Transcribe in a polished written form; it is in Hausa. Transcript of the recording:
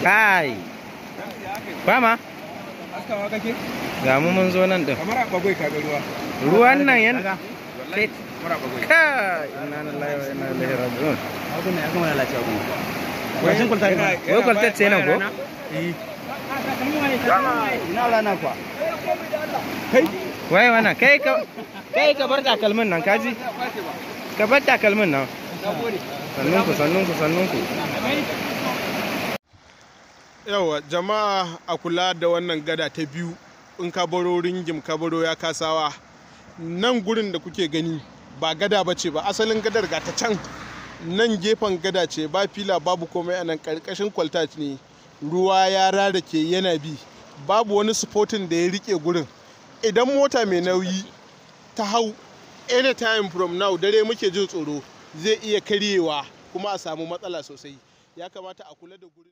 Kai. Kwama? Ga mu mun zo nan din. Kamar bagwai ka ga ruwa. Ruwan nan yan kai. Inna lillahi wa inna ilaihi raji'un. Abun ne ya gama lalacewa kuma. Wai kwalta ce nan ko? Ina rana kwa. Wai wannan kai ka bar takalmin nan kaji? Ka bar takalmin nan. Sannunku. Yawa jama'a a kula da wannan gada ta biyu in ka baro ringim ka baro ya kasawa nan gurin da kuke gani ba gada ba ce ba, asalin gadar ga ta can nan gefen gada ce, ba fila babu komai a nan karkashin kwalta ne, ruwa ya rarake yana bi, babu wani supporting da ya rike gurin. Idan mota mai nauyi ta hau anytime from now, dare muke jin tsoro zai iya karyewa kuma a samu matsala sosai. Ya kamata a kula da gurin.